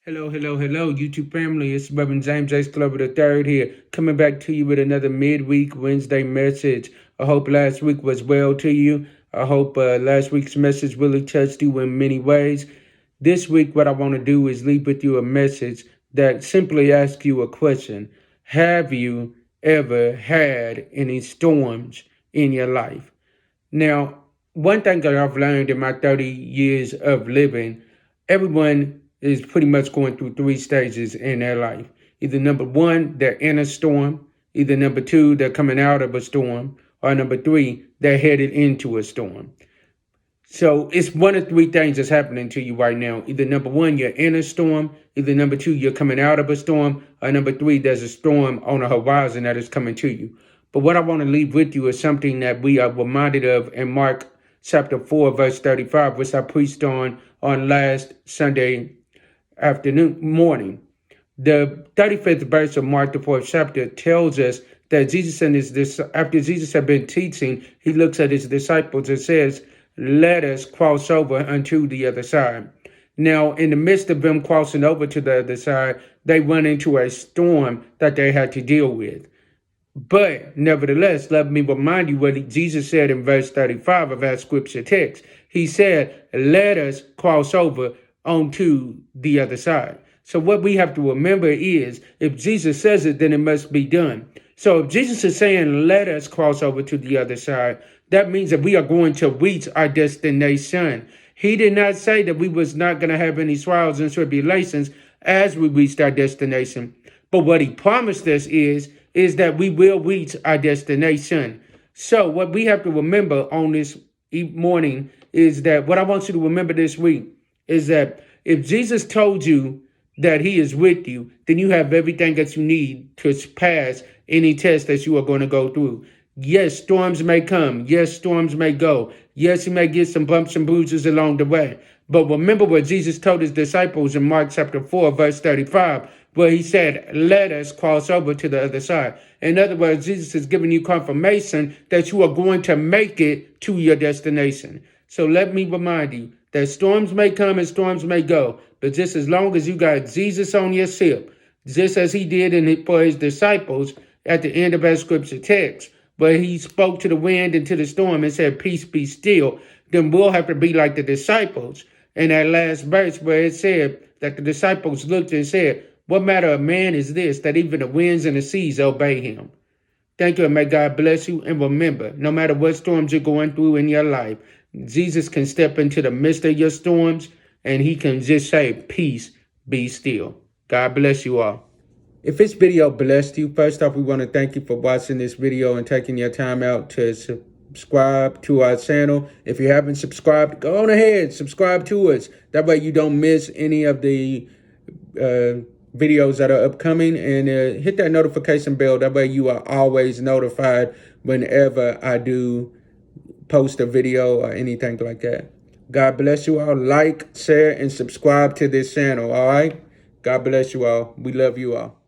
Hello, hello, hello, YouTube family. It's Rev.James H Glover III here, coming back to you with another midweek Wednesday message. I hope last week was well to you. I hope last week's message really touched you in many ways. This week, what I want to do is leave with you a message that simply asks you a question. Have you ever had any storms in your life? Now, one thing that I've learned in my 30 years of living, everyone is pretty much going through three stages in their life. Either number one, they're in a storm. Either number two, they're coming out of a storm. Or number three, they're headed into a storm. So it's one of three things that's happening to you right now. Either number one, you're in a storm. Either number two, you're coming out of a storm. Or number three, there's a storm on the horizon that is coming to you. But what I want to leave with you is something that we are reminded of in Mark chapter 4, verse 35, which I preached on last Sunday morning. The 35th verse of Mark, the 4th chapter, tells us that after Jesus had been teaching, he looks at his disciples and says, "Let us cross over unto the other side." Now, in the midst of them crossing over to the other side, they run into a storm that they had to deal with. But nevertheless, let me remind you what Jesus said in verse 35 of our scripture text. He said, "Let us cross over onto the other side." So what we have to remember is, if Jesus says it, then it must be done. So if Jesus is saying, "Let us cross over to the other side," that means that we are going to reach our destination. He did not say that we was not going to have any trials and tribulations as we reached our destination. But what he promised us is that we will reach our destination. So what we have to remember on this morning is that what I want you to remember this week is that if Jesus told you that he is with you, then you have everything that you need to pass any test that you are going to go through. Yes, storms may come. Yes, storms may go. Yes, you may get some bumps and bruises along the way. But remember what Jesus told his disciples in Mark chapter 4, verse 35, where he said, "Let us cross over to the other side." In other words, Jesus is giving you confirmation that you are going to make it to your destination. So let me remind you that storms may come and storms may go, but just as long as you got Jesus on your ship, just as he did for his disciples at the end of our scripture text, where he spoke to the wind and to the storm and said, "Peace, be still," then we'll have to be like the disciples in that last verse where it said that the disciples looked and said, "What manner of man is this, that even the winds and the seas obey him?" Thank you, and may God bless you. And remember, no matter what storms you're going through in your life, Jesus can step into the midst of your storms and he can just say, "Peace, be still." God bless you all. If this video blessed you, first off, we want to thank you for watching this video and taking your time out to subscribe to our channel. If you haven't subscribed, go on ahead, subscribe to us. That way you don't miss any of the videos that are upcoming, and hit that notification bell. That way you are always notified whenever I do post a video or anything like that. God bless you all. Like, share, and subscribe to this channel, all right? God bless you all. We love you all.